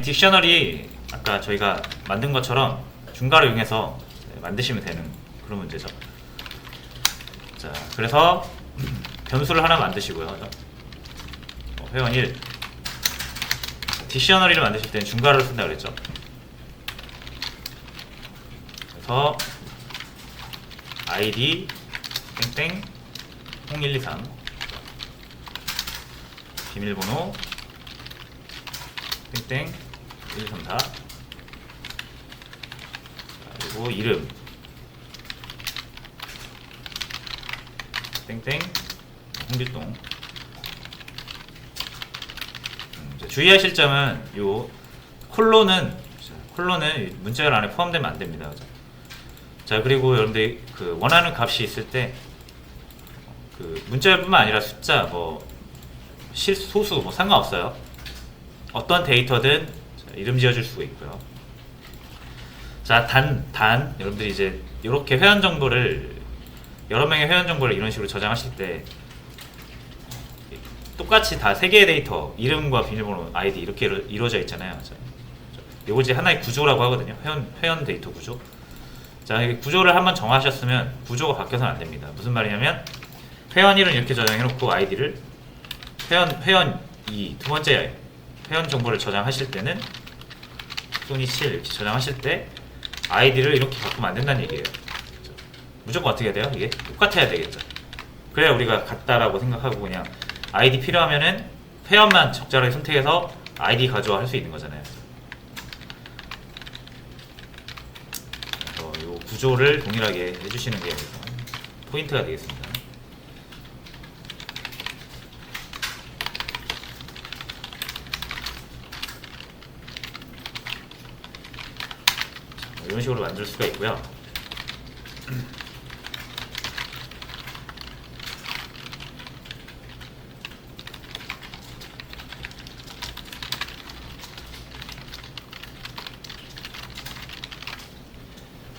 딕셔너리 아까 저희가 만든 것처럼 중괄호 이용해서 만드시면 되는 그런 문제죠. 자, 그래서 변수를 하나 만드시고요. 회원 1 딕셔너리를 만드실 때는 중괄호를 쓴다 그랬죠. 그래서 id 땡땡 0123 비밀번호 땡땡 1234 그리고 이름 땡땡 홍길동. 주의하실 점은 요 콜론은 문자열 안에 포함되면 안 됩니다. 자, 그리고 여러분들 그 원하는 값이 있을 때 그 문자열뿐만 아니라 숫자 뭐 소수 뭐 상관없어요. 어떤 데이터든 이름 지어줄 수가 있고요. 자, 단 여러분들이 이제 이렇게 회원 정보를 여러 명의 회원 정보를 이런 식으로 저장하실 때 똑같이 다 세 개의 데이터 이름과 비밀번호 아이디 이렇게 이루어져 있잖아요. 요거 이제 하나의 구조라고 하거든요. 회원 데이터 구조. 자, 이 구조를 한번 정하셨으면 구조가 바뀌어서는 안 됩니다. 무슨 말이냐면 회원 1은 이렇게 저장해 놓고 아이디를 회원 2 두 번째 회원 정보를 저장하실 때는 소니 7 이렇게 저장하실 때 아이디를 이렇게 바꾸면 안 된다는 얘기예요. 무조건 어떻게 해야 돼요? 이게 똑같아야 되겠죠. 그래야 우리가 같다라고 생각하고 그냥 아이디 필요하면은 회원만 적절하게 선택해서 아이디 가져와 할 수 있는 거잖아요. 그래서 이 구조를 동일하게 해주시는 게 포인트가 되겠습니다. 이런 식으로 만들 수가 있고요.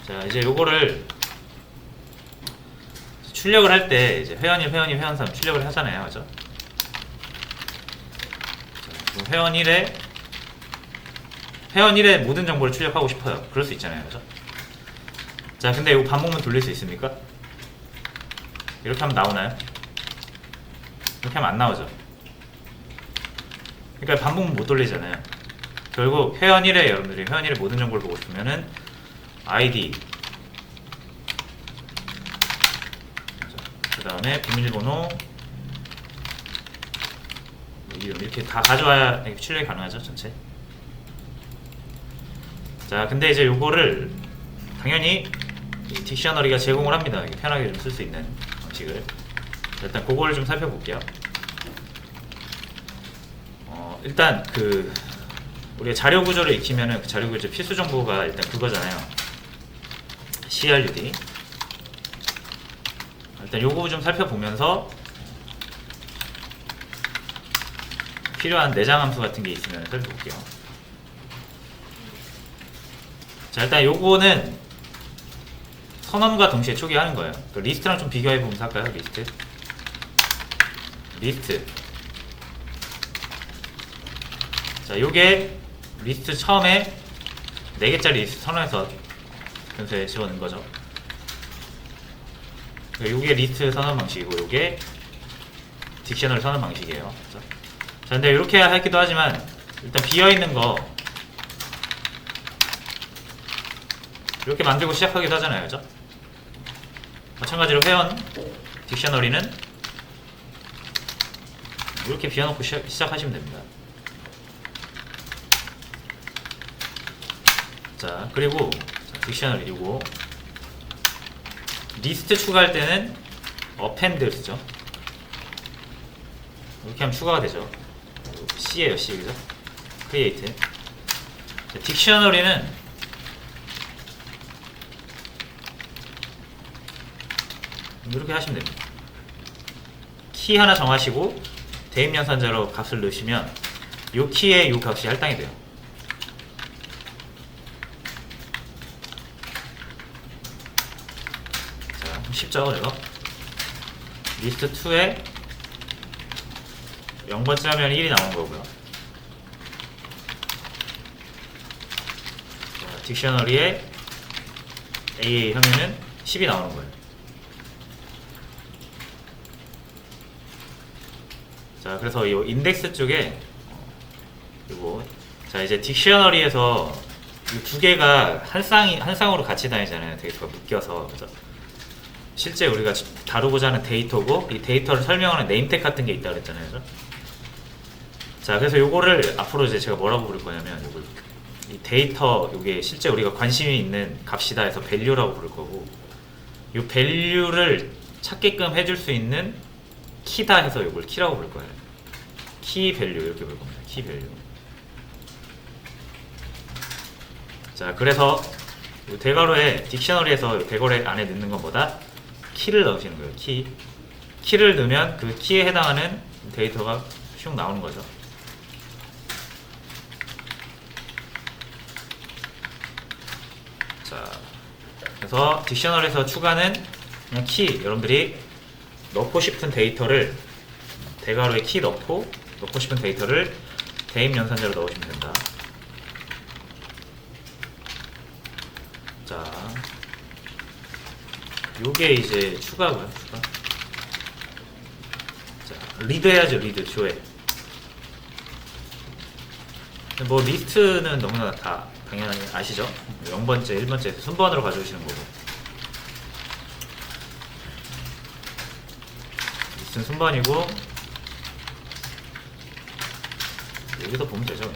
자, 이제 요거를 출력을 할 때 이제 회원 1, 회원 2, 회원 3 출력을 하잖아요. 그죠? 자, 회원 1의 모든 정보를 출력하고 싶어요. 그럴 수 있잖아요. 그죠? 자, 근데 이거 반복문 돌릴 수 있습니까? 이렇게 하면 나오나요? 이렇게 하면 안 나오죠. 그러니까 반복문 못 돌리잖아요. 결국 회원 1에 여러분들이 회원 1의 모든 정보를 보고 싶으면은 아이디 그 다음에 비밀번호 이름 이렇게 다 가져와야 출력이 가능하죠. 전체. 자, 근데 이제 요거를 당연히 딕셔너리가 제공을 합니다. 편하게 좀 쓸 수 있는 방식을. 일단 그거를 좀 살펴볼게요. 일단 그 우리가 자료 구조를 익히면은 그 자료 구조 필수 정보가 일단 그거잖아요. CRUD. 일단 요거 좀 살펴보면서 필요한 내장 함수 같은 게 있으면 살펴볼게요. 자, 일단 요거는 선언과 동시에 초기화하는 거예요. 그 리스트랑 좀 비교해 보면서 할까요? 리스트. 자, 요게 리스트 처음에 4개짜리 리스트 선언해서 변수에 집어넣은 거죠. 요게 리스트 선언 방식이고 요게 딕셔너리 선언 방식이에요. 자, 근데 이렇게 하기도 하지만 일단 비어있는 거 이렇게 만들고 시작하기도 하잖아요. 그죠? 마찬가지로 회원 딕셔너리는 이렇게 비워놓고 시작하시면 됩니다. 자, 그리고 딕셔너리 이거 리스트 추가할 때는 append를 쓰죠. 이렇게 하면 추가가 되죠. C예요, C. 그죠? create. 딕셔너리는 이렇게 하시면 됩니다. 키 하나 정하시고 대입 연산자로 값을 넣으시면 이 키에 이 값이 할당이 돼요. 자, 쉽죠? 그래서 리스트 2에 0번째 하면 1이 나온 거고요. 딕셔너리에 AA 하면은 10이 나오는 거예요. 자, 그래서 이 인덱스 쪽에 이거 자 이제 딕셔너리에서 이 두 개가 한 쌍으로 같이 다니잖아요. 데이터가 묶여서. 그죠? 실제 우리가 다루고자 하는 데이터고 이 데이터를 설명하는 네임택 같은 게 있다고 그랬잖아요. 그죠? 자, 그래서 요거를 앞으로 이제 제가 뭐라고 부를 거냐면 요걸 이 데이터 요게 실제 우리가 관심이 있는 값이다 해서 밸류라고 부를 거고 요 밸류를 찾게끔 해줄 수 있는 키다 해서 요걸 키라고 부를 거예요. 키 밸류 이렇게 부를 겁니다. 키 밸류. 자, 그래서 대괄호에 딕셔너리에서 대괄호 안에 넣는 것보다 키를 넣으시는 거예요. 키를 넣으면 그 키에 해당하는 데이터가 슉 나오는 거죠. 자, 그래서 딕셔너리에서 추가는 그냥 키, 여러분들이 넣고 싶은 데이터를 대괄호에 키 넣고 싶은 데이터를 대입 연산자로 넣으시면 된다. 자, 요게 이제 추가고요. 추가. 자, 리드 해야죠. 리드 조회. 뭐 리스트는 너무나 다 당연히 아시죠? 0번째, 1번째 순번으로 가져오시는 거고. 리스트는 순번이고 여기서 보면 되죠.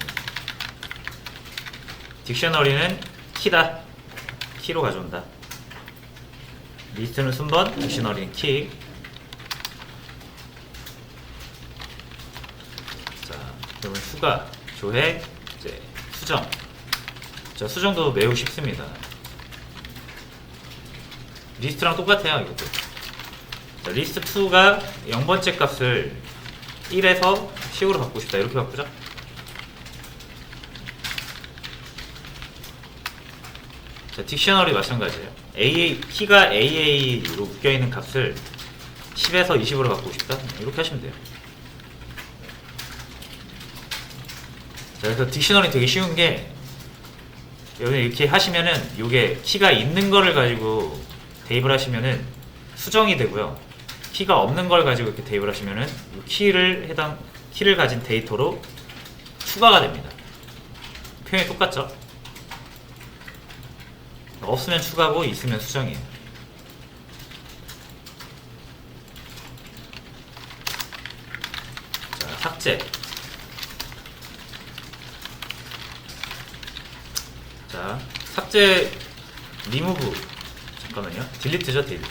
딕셔너리는 키다. 키로 가져온다. 리스트는 순번, 딕셔너리는 키. 자, 그러면 추가, 조회, 이제 수정. 자, 수정도 매우 쉽습니다. 리스트랑 똑같아요, 이것도. 자, 리스트 2가 0번째 값을 1에서 10으로 바꾸고 싶다. 이렇게 바꾸죠. 자, 딕셔너리 마찬가지예요. 키가 AA로 묶여있는 값을 10에서 20으로 바꾸고 싶다. 이렇게 하시면 돼요. 자, 그래서 딕셔너리 되게 쉬운 게 여기 이렇게 하시면은 요게 키가 있는 거를 가지고 대입을 하시면은 수정이 되고요. 키가 없는 걸 가지고 이렇게 대입을 하시면은 키를 가진 데이터로 추가가 됩니다. 표현이 똑같죠? 없으면 추가고 있으면 수정이에요. 자, 삭제. 자, 삭제 리무브. 잠깐만요. 딜리트죠, 딜리트.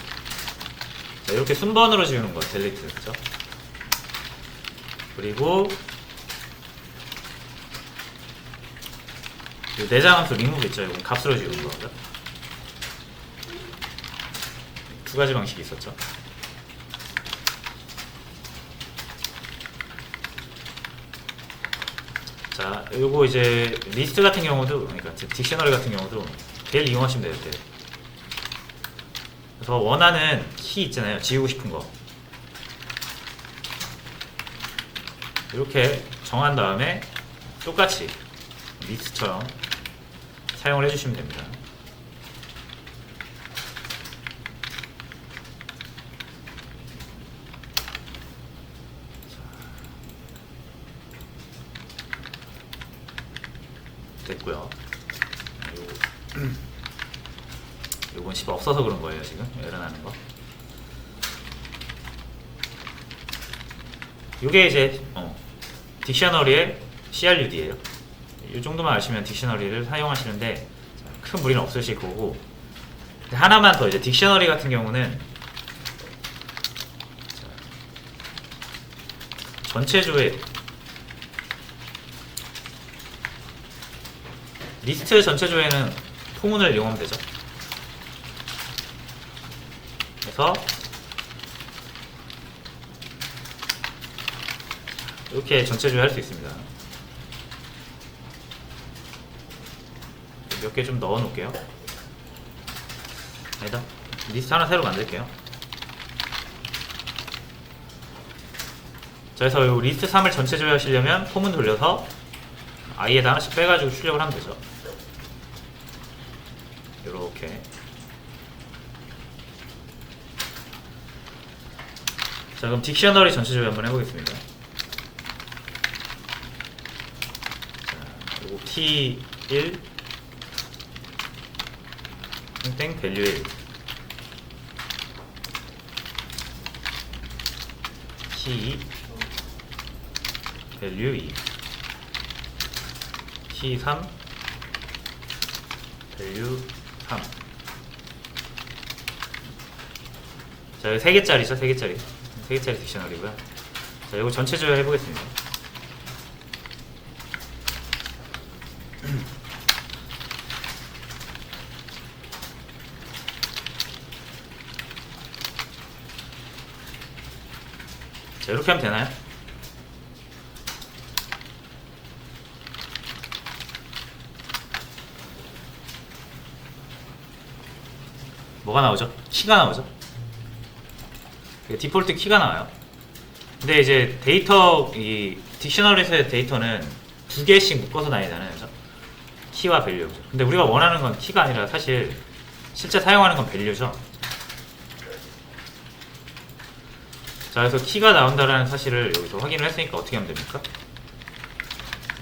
자, 이렇게 순번으로 지우는 거, 딜리트. 그죠? 그리고 이 내장 함수 리무브 있죠? 이건 값으로 지우는 거죠. 두 가지 방식이 있었죠. 자, 요거 이제 리스트 같은 경우도, 그러니까 딕셔너리 같은 경우도 델 이용하시면 돼요. 델. 그래서 원하는 키 있잖아요. 지우고 싶은 거. 이렇게 정한 다음에 똑같이 리스트처럼 사용을 해주시면 됩니다. 됐고요. 요건 집 없어서 그런 거예요. 지금 에러 나는 거. 요게 이제 딕셔너리의 CRUD예요. 이 정도만 아시면 딕셔너리를 사용하시는데 큰 무리는 없으실 거고, 하나만 더, 이제 딕셔너리 같은 경우는 전체 조회, 리스트 전체 조회는 포문을 이용하면 되죠. 그래서 이렇게 전체 조회 할 수 있습니다. 몇 개 좀 넣어 놓을게요. 아니다, 리스트 하나 새로 만들게요. 자, 그래서 이 리스트 3을 전체 조회하시려면 포문 돌려서 i에다 하나씩 빼가지고 출력을 하면 되죠. 이렇게. 자, 그럼 딕셔너리 전체적으로 한번 해보겠습니다. 자, 요거 key 1 땡 value 1 key 2 value 2 key 3 value 3. 자, 여기 3개짜리죠, 3개짜리. 3개짜리 딕셔너리고요. 자, 이거 전체적으로 해보겠습니다. 자, 이렇게 하면 되나요? 뭐가 나오죠? 키가 나오죠? 디폴트 키가 나와요. 근데 이제 데이터, 이 딕셔너리에서의 데이터는 2개씩 묶어서 다니잖아요. 그죠? 키와 밸류. 근데 우리가 원하는 건 키가 아니라 사실 실제 사용하는 건 밸류죠. 자, 그래서 키가 나온다라는 사실을 여기서 확인을 했으니까 어떻게 하면 됩니까?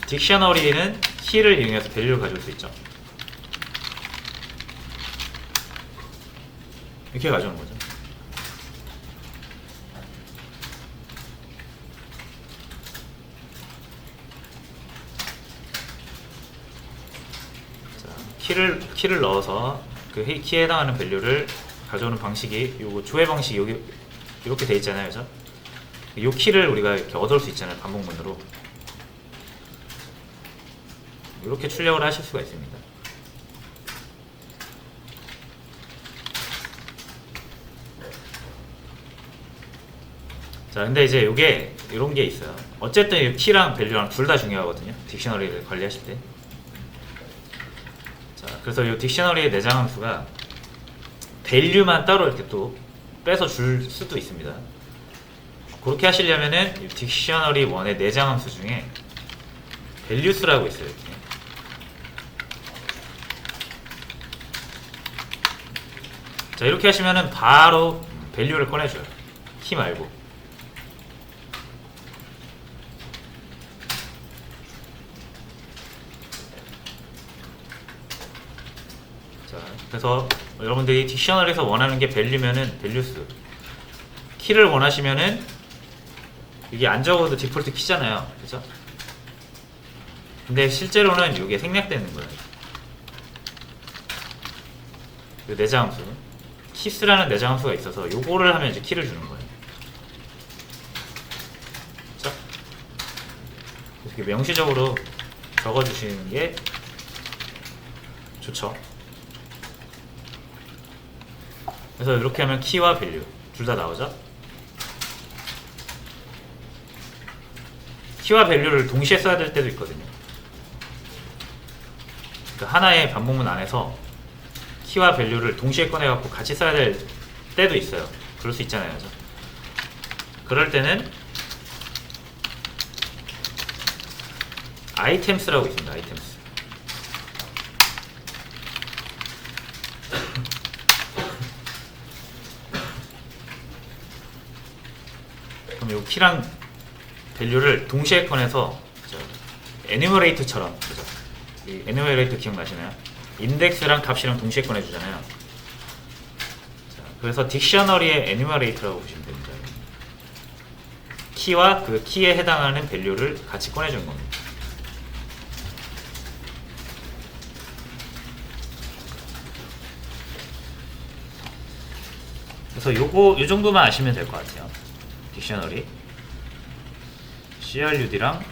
딕셔너리는 키를 이용해서 밸류를 가져올 수 있죠. 이렇게 가져오는 거죠. 자, 키를 넣어서 그 키에 해당하는 밸류를 가져오는 방식이 요거 조회 방식이 여기 이렇게 돼 있잖아요. 그죠? 요 키를 우리가 이렇게 얻을 수 있잖아요. 반복문으로. 이렇게 출력을 하실 수가 있습니다. 자, 근데 이제 요게 이런 게 있어요. 어쨌든 이 키랑 밸류랑 둘 다 중요하거든요. 딕셔너리를 관리하실 때. 자, 그래서 이 딕셔너리의 내장 함수가 밸류만 따로 이렇게 또 빼서 줄 수도 있습니다. 그렇게 하시려면은 이 딕셔너리 1의 내장 함수 중에 values라고 있어요. 이렇게. 자, 이렇게 하시면은 바로 value를 꺼내줘요. 키 말고. 자, 그래서 여러분들이 딕셔너리에서 원하는 게 value면은 values. 키를 원하시면은 이게 안 적어도 디폴트 키잖아요. 그죠? 근데 실제로는 이게 생략되는 거예요. 그 내장 함수. 키스라는 내장 함수가 있어서 요거를 하면 이제 키를 주는 거예요. 그죠? 그래서 이렇게 명시적으로 적어주시는 게 좋죠. 그래서 이렇게 하면 키와 밸류 둘 다 나오죠. 키와 밸류를 동시에 써야 될 때도 있거든요. 그러니까 하나의 반복문 안에서 키와 밸류를 동시에 꺼내갖고 같이 써야 될 때도 있어요. 그럴 수 있잖아요. 그죠? 그럴 때는 items라고 있습니다. items. 그럼 이 키랑 밸류를 동시에 꺼내서 에뉴머레이터처럼, 그죠? 이 에뉴머레이터 기억나시나요? 인덱스랑 값이랑 동시에 꺼내주잖아요. 자, 그래서 딕셔너리의 에뉴머레이터라고 보시면 됩니다. 키와 그 키에 해당하는 밸류를 같이 꺼내주는 겁니다. 그래서 요 정도만 아시면 될 것 같아요. 딕셔너리 CRUD랑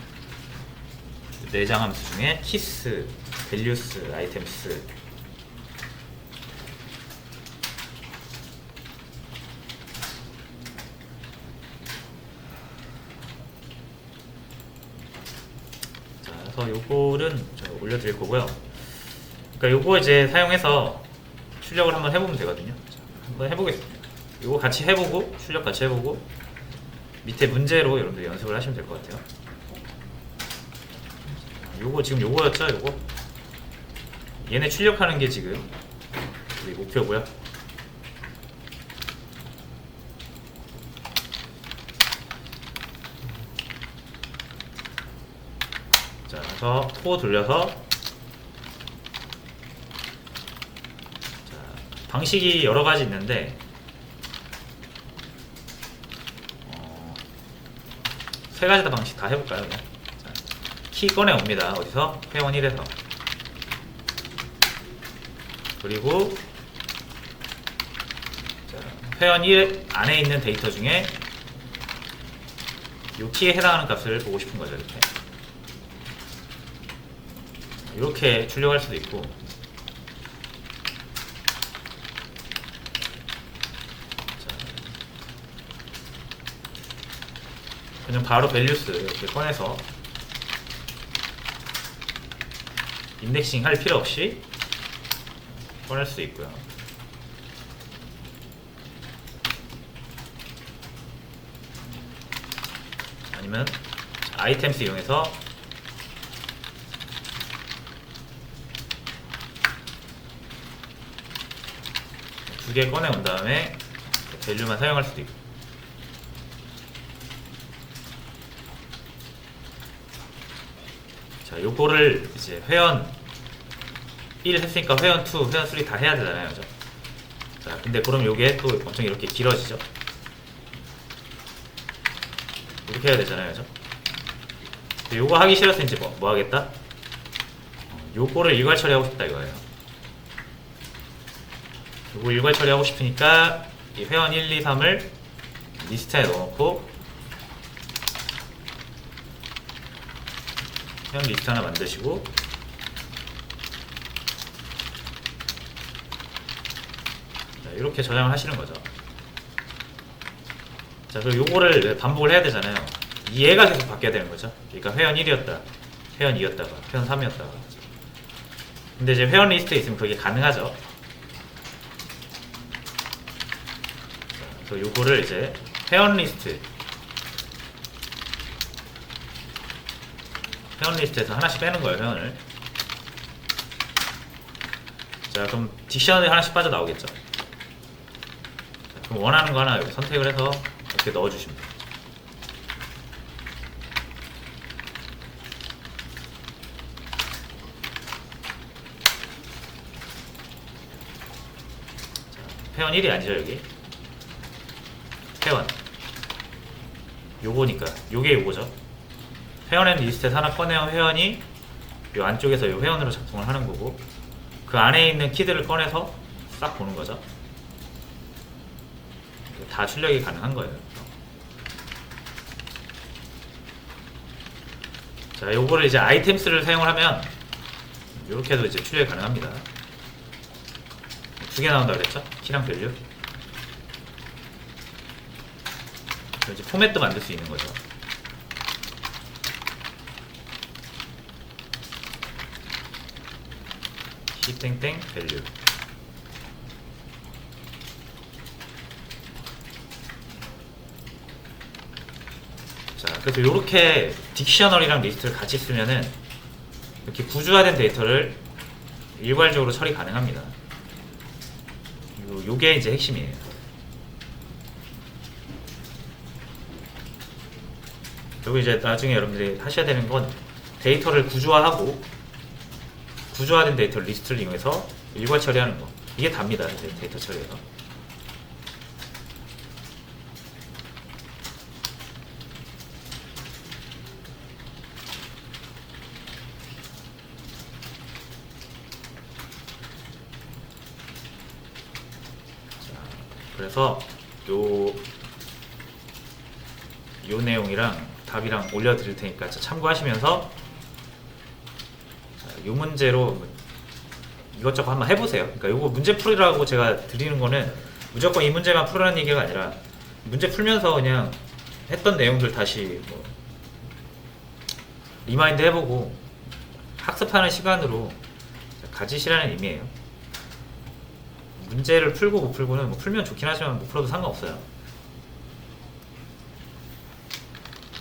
내장 함수 중에 키스, 밸류스, 아이템스. 자, 그래서 요거는 제가 올려드릴 거고요. 그러니까 요거 이제 사용해서 출력을 한번 해보면 되거든요. 자, 한번 해보겠습니다. 요거 같이 해보고 출력 같이 해보고 밑에 문제로 여러분들 연습을 하시면 될 것 같아요. 요거 지금 요거였죠? 요거 얘네 출력하는 게 지금 우리 목표고요. 자, 그래서 토 돌려서 자, 방식이 여러 가지 있는데 세 가지 다 방식 다 해볼까요? 그냥? 자, 키 꺼내 옵니다. 어디서? 회원 1에서. 그리고 자, 회원 1 안에 있는 데이터 중에 이 키에 해당하는 값을 보고 싶은 거죠. 이렇게 출력할 수도 있고, 그냥 바로 밸류스 이렇게 꺼내서 인덱싱 할 필요 없이 꺼낼 수 있고요. 아니면 아이템스 이용해서 두 개 꺼내 온 다음에 밸류만 사용할 수도 있고. 자, 요거를 이제 회원 1 했으니까 회원 2, 회원 3 다 해야 되잖아요. 그죠? 자, 근데 그럼 요게 또 엄청 이렇게 길어지죠? 이렇게 해야 되잖아요. 그죠? 요거 하기 싫어서 이제 뭐 하겠다? 요거를 일괄 처리하고 싶다 이거예요. 요거 일괄 처리하고 싶으니까 이 회원 1, 2, 3을 리스트에 넣어놓고 회원 리스트 하나 만드시고, 자, 이렇게 저장을 하시는 거죠. 자, 그리고 요거를 반복을 해야 되잖아요. 얘가 계속 바뀌어야 되는 거죠. 그러니까 회원 1이었다, 회원 2였다가, 회원 3이었다가. 근데 이제 회원 리스트에 있으면 그게 가능하죠. 자, 그래서 요거를 이제 회원 리스트에서 하나씩 빼는 거예요, 회원을. 자, 그럼 딕셔너리 하나씩 빠져나오겠죠. 자, 그럼 원하는 거 하나 여기 선택을 해서 이렇게 넣어주시면 돼요. 자, 회원 1이 아니죠, 여기. 회원. 요거니까. 요게 요거죠. 회원의 리스트에서 하나 꺼내온 회원이 이 안쪽에서 이 회원으로 작동을 하는 거고, 그 안에 있는 키들을 꺼내서 싹 보는 거죠. 다 출력이 가능한 거예요. 자, 요거를 이제 아이템스를 사용을 하면 이렇게 해도 이제 출력이 가능합니다. 두 개 나온다 그랬죠? 키랑 밸류. 이제 포맷도 만들 수 있는 거죠. 땡땡 밸류. 자, 그래서 이렇게 딕셔너리랑 리스트를 같이 쓰면은 이렇게 구조화된 데이터를 일괄적으로 처리 가능합니다. 요게 이제 핵심이에요. 그리고 이제 나중에 여러분들이 하셔야 되는 건 데이터를 구조화하고, 구조화된 데이터 리스트를 이용해서 일괄 처리하는 거. 이게 답니다. 데이터 처리에서. 자, 그래서 요 내용이랑 답이랑 올려드릴 테니까 참고하시면서 이 문제로 이것저것 한번 해보세요. 그러니까 이거 문제 풀이라고 제가 드리는 거는 무조건 이 문제만 풀으라는 얘기가 아니라, 문제 풀면서 그냥 했던 내용들 다시 뭐 리마인드 해보고 학습하는 시간으로 가지시라는 의미예요. 문제를 풀고 못 풀고는 뭐 풀면 좋긴 하지만 못 풀어도 상관없어요.